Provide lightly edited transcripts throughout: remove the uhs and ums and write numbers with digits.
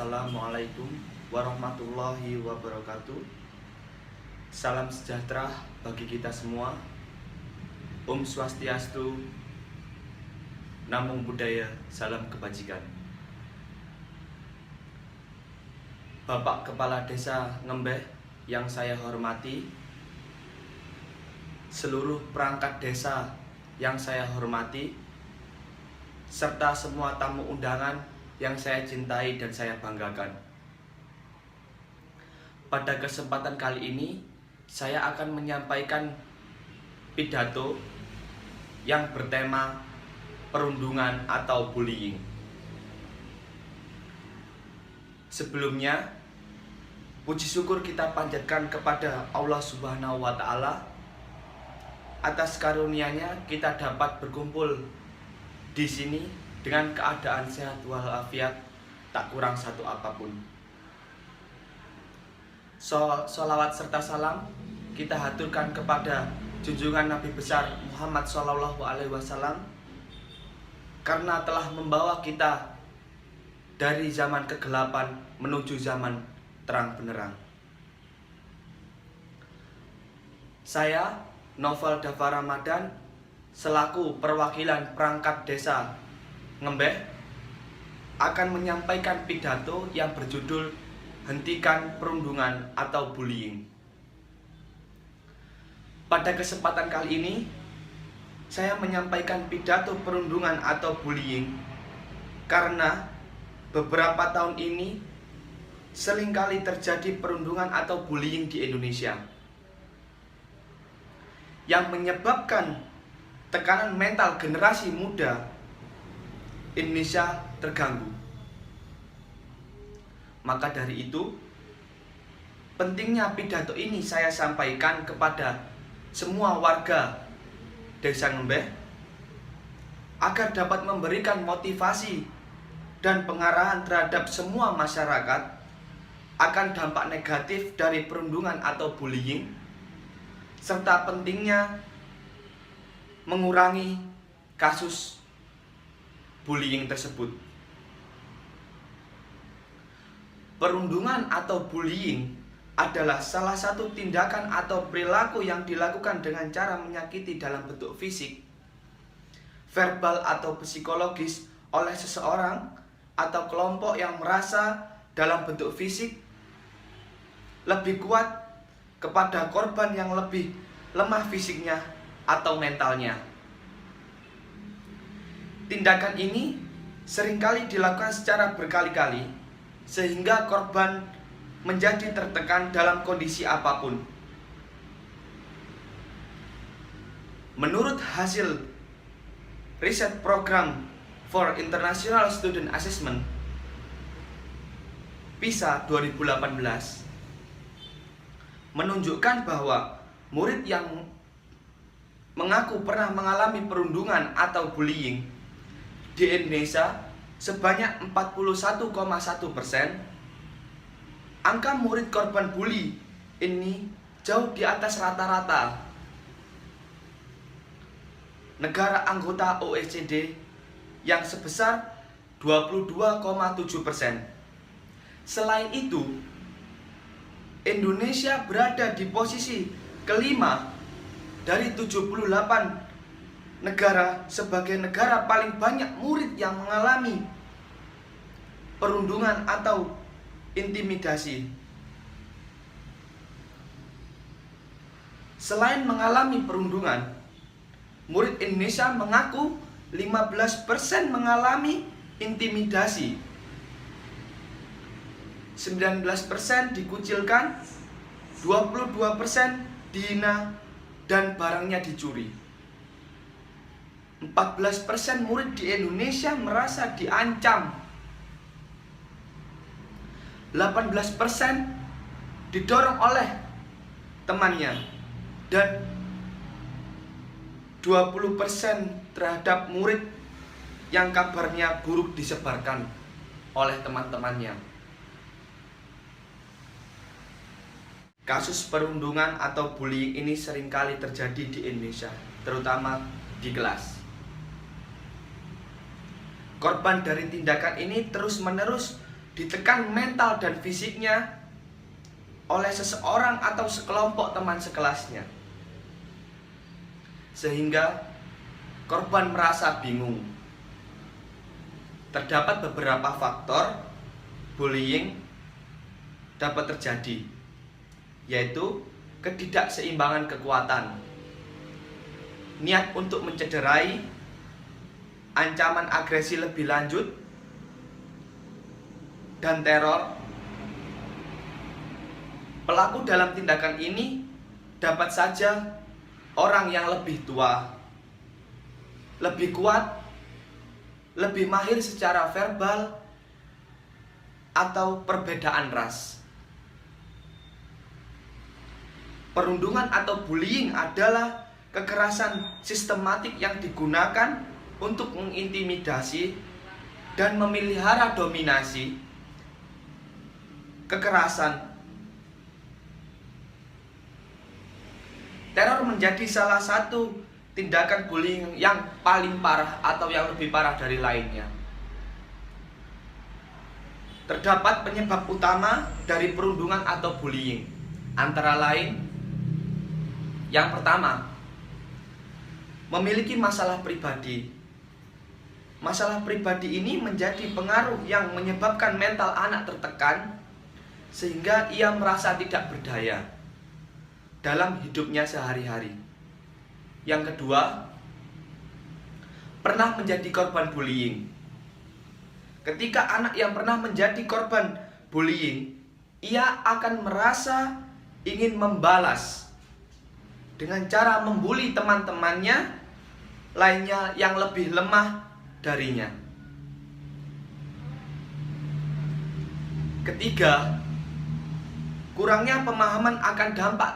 Assalamualaikum warahmatullahi wabarakatuh. Salam sejahtera bagi kita semua. Om Swastiastu, Namo Buddhaya, salam kebajikan. Bapak Kepala Desa Ngembeh yang saya hormati, seluruh perangkat desa yang saya hormati, serta semua tamu undangan yang saya cintai dan saya banggakan. Pada kesempatan kali ini, saya akan menyampaikan pidato yang bertema perundungan atau bullying. Sebelumnya, puji syukur kita panjatkan kepada Allah Subhanahu wa Ta'ala atas karunia-Nya kita dapat berkumpul di sini dengan keadaan sehat walafiat, tak kurang satu apapun. Sholawat serta salam kita haturkan kepada junjungan Nabi besar Muhammad SAW, karena telah membawa kita dari zaman kegelapan menuju zaman terang benderang. Saya, Novel Dava Ramadan, selaku perwakilan perangkat desa Ngembeh, akan menyampaikan pidato yang berjudul Hentikan Perundungan atau Bullying. Pada kesempatan kali ini, saya menyampaikan pidato perundungan atau bullying karena beberapa tahun ini seringkali terjadi perundungan atau bullying di Indonesia yang menyebabkan tekanan mental generasi muda Indonesia terganggu. Maka dari itu, pentingnya pidato ini saya sampaikan kepada semua warga Desa Ngembeh agar dapat memberikan motivasi dan pengarahan terhadap semua masyarakat akan dampak negatif dari perundungan atau bullying, serta pentingnya mengurangi kasus bullying tersebut. Perundungan atau bullying adalah salah satu tindakan atau perilaku yang dilakukan dengan cara menyakiti dalam bentuk fisik, verbal atau psikologis oleh seseorang atau kelompok yang merasa dalam bentuk fisik lebih kuat kepada korban yang lebih lemah fisiknya atau mentalnya. Tindakan ini seringkali dilakukan secara berkali-kali sehingga korban menjadi tertekan dalam kondisi apapun. Menurut hasil riset program for International Student Assessment PISA 2018 menunjukkan bahwa murid yang mengaku pernah mengalami perundungan atau bullying di Indonesia sebanyak 41,1%. Angka murid korban bully ini jauh di atas rata-rata negara anggota OECD yang sebesar 22,7%. Selain itu, Indonesia berada di posisi kelima dari 78 negara sebagai negara paling banyak murid yang mengalami perundungan atau intimidasi. Selain mengalami perundungan, murid Indonesia mengaku 15% mengalami intimidasi, 19% dikucilkan, 22% dihina dan barangnya dicuri. 14% murid di Indonesia merasa diancam, 18% didorong oleh temannya, dan 20% terhadap murid yang kabarnya buruk disebarkan oleh teman-temannya. Kasus perundungan atau bullying ini seringkali terjadi di Indonesia, terutama di kelas. Korban dari tindakan ini terus-menerus ditekan mental dan fisiknya oleh seseorang atau sekelompok teman sekelasnya, sehingga korban merasa bingung. Terdapat beberapa faktor bullying dapat terjadi, yaitu ketidakseimbangan kekuatan, niat untuk mencederai, ancaman agresi lebih lanjut, dan teror. Pelaku dalam tindakan ini dapat saja orang yang lebih tua, lebih kuat, lebih mahir secara verbal, atau perbedaan ras. Perundungan atau bullying adalah kekerasan sistematik yang digunakan untuk mengintimidasi dan memelihara dominasi. Kekerasan. Teror menjadi salah satu tindakan bullying yang paling parah atau yang lebih parah dari lainnya. Terdapat penyebab utama dari perundungan atau bullying, antara lain: yang pertama, memiliki masalah pribadi. Masalah pribadi ini menjadi pengaruh yang menyebabkan mental anak tertekan, sehingga ia merasa tidak berdaya dalam hidupnya sehari-hari. Yang kedua, pernah menjadi korban bullying. Ketika anak yang pernah menjadi korban bullying, ia akan merasa ingin membalas dengan cara membuli teman-temannya lainnya yang lebih lemah darinya. Ketiga, kurangnya pemahaman akan dampak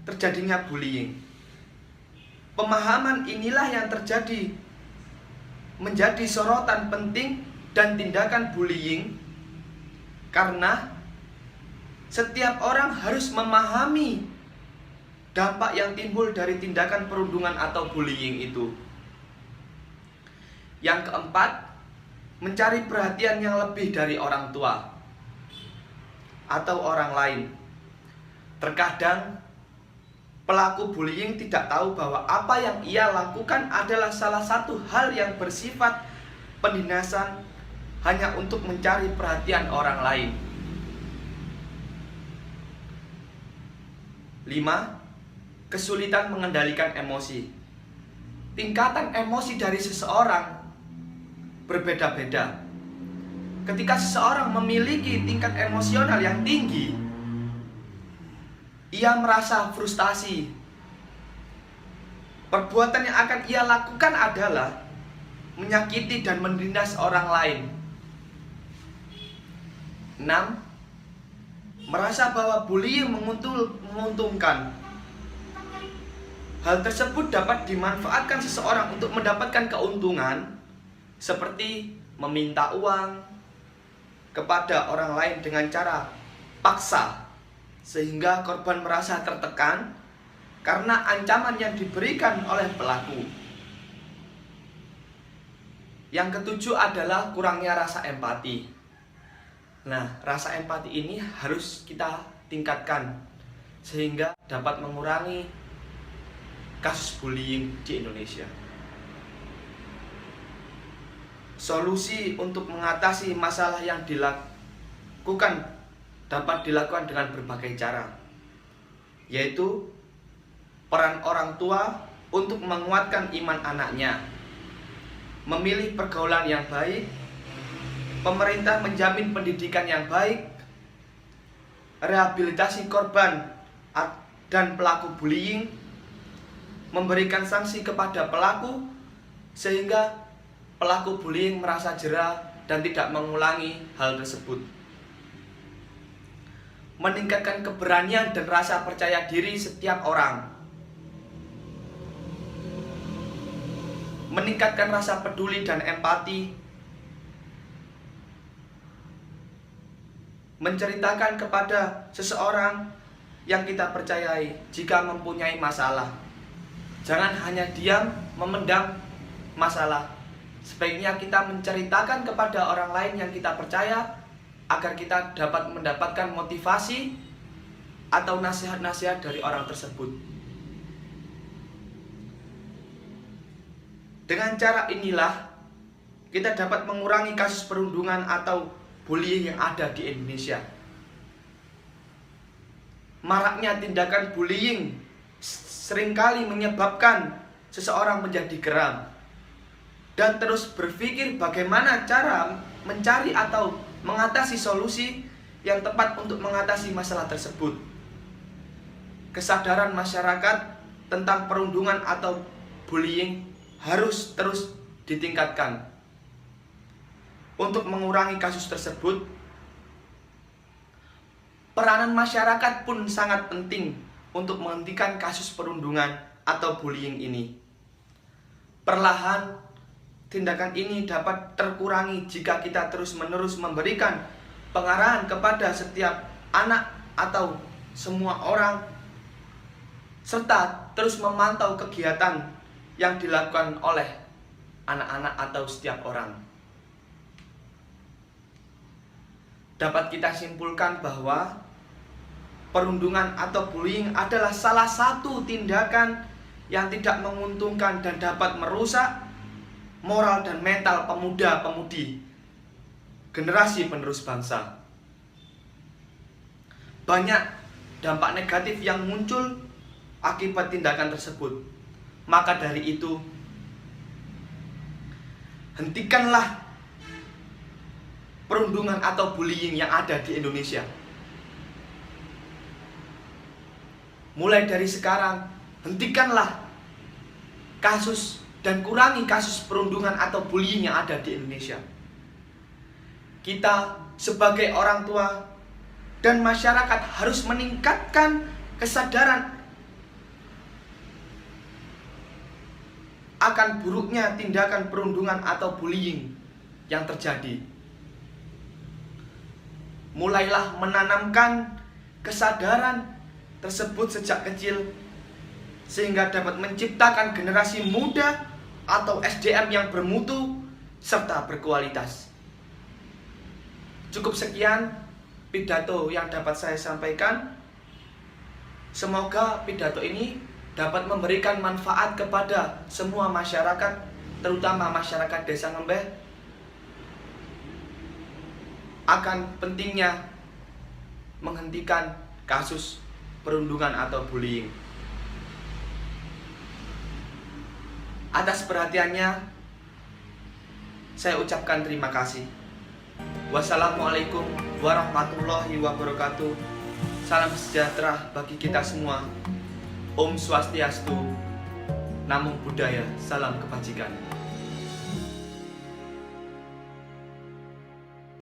terjadinya bullying. Pemahaman inilah yang menjadi sorotan penting dan tindakan bullying, karena setiap orang harus memahami dampak yang timbul dari tindakan perundungan atau bullying itu. Yang keempat, mencari perhatian yang lebih dari orang tua atau orang lain. Terkadang pelaku bullying tidak tahu bahwa apa yang ia lakukan adalah salah satu hal yang bersifat penindasan hanya untuk mencari perhatian orang lain. 5. Kesulitan mengendalikan emosi. Tingkatan emosi dari seseorang berbeda-beda. Ketika seseorang memiliki tingkat emosional yang tinggi, ia merasa frustasi. Perbuatan yang akan ia lakukan adalah menyakiti dan menindas orang lain. 6. Merasa bahwa bullying menguntungkan. Hal tersebut dapat dimanfaatkan seseorang untuk mendapatkan keuntungan, seperti meminta uang kepada orang lain dengan cara paksa, sehingga korban merasa tertekan karena ancaman yang diberikan oleh pelaku. Yang ketujuh adalah kurangnya rasa empati. Nah, rasa empati ini harus kita tingkatkan sehingga dapat mengurangi kasus bullying di Indonesia. Solusi untuk mengatasi masalah yang dapat dilakukan dengan berbagai cara, yaitu peran orang tua untuk menguatkan iman anaknya, memilih pergaulan yang baik, pemerintah menjamin pendidikan yang baik, rehabilitasi korban dan pelaku bullying, memberikan sanksi kepada pelaku sehingga pelaku bullying merasa jera dan tidak mengulangi hal tersebut. Meningkatkan keberanian dan rasa percaya diri setiap orang. Meningkatkan rasa peduli dan empati. Menceritakan kepada seseorang yang kita percayai jika mempunyai masalah. Jangan hanya diam memendam masalah. Sebaiknya kita menceritakan kepada orang lain yang kita percaya agar kita dapat mendapatkan motivasi atau nasihat-nasihat dari orang tersebut. Dengan cara inilah kita dapat mengurangi kasus perundungan atau bullying yang ada di Indonesia. Maraknya tindakan bullying seringkali menyebabkan seseorang menjadi geram dan terus berpikir bagaimana cara mencari atau mengatasi solusi yang tepat untuk mengatasi masalah tersebut. Kesadaran masyarakat tentang perundungan atau bullying harus terus ditingkatkan. Untuk mengurangi kasus tersebut, peranan masyarakat pun sangat penting untuk menghentikan kasus perundungan atau bullying ini. Perlahan, tindakan ini dapat terkurangi jika kita terus-menerus memberikan pengarahan kepada setiap anak atau semua orang, serta terus memantau kegiatan yang dilakukan oleh anak-anak atau setiap orang. Dapat kita simpulkan bahwa perundungan atau bullying adalah salah satu tindakan yang tidak menguntungkan dan dapat merusak moral dan mental pemuda-pemudi generasi penerus bangsa. Banyak dampak negatif yang muncul akibat tindakan tersebut. Maka dari itu, hentikanlah perundungan atau bullying yang ada di Indonesia. Mulai dari sekarang, hentikanlah kasus dan kurangi kasus perundungan atau bullying yang ada di Indonesia. Kita sebagai orang tua dan masyarakat harus meningkatkan kesadaran akan buruknya tindakan perundungan atau bullying yang terjadi. Mulailah menanamkan kesadaran tersebut sejak kecil sehingga dapat menciptakan generasi muda atau SDM yang bermutu serta berkualitas. Cukup sekian pidato yang dapat saya sampaikan. Semoga pidato ini dapat memberikan manfaat kepada semua masyarakat, terutama masyarakat Desa Ngembeh, akan pentingnya menghentikan kasus perundungan atau bullying. Atas perhatiannya, saya ucapkan terima kasih. Wassalamualaikum warahmatullahi wabarakatuh. Salam sejahtera bagi kita semua. Om Swastiastu, Namo Buddhaya, salam kebajikan.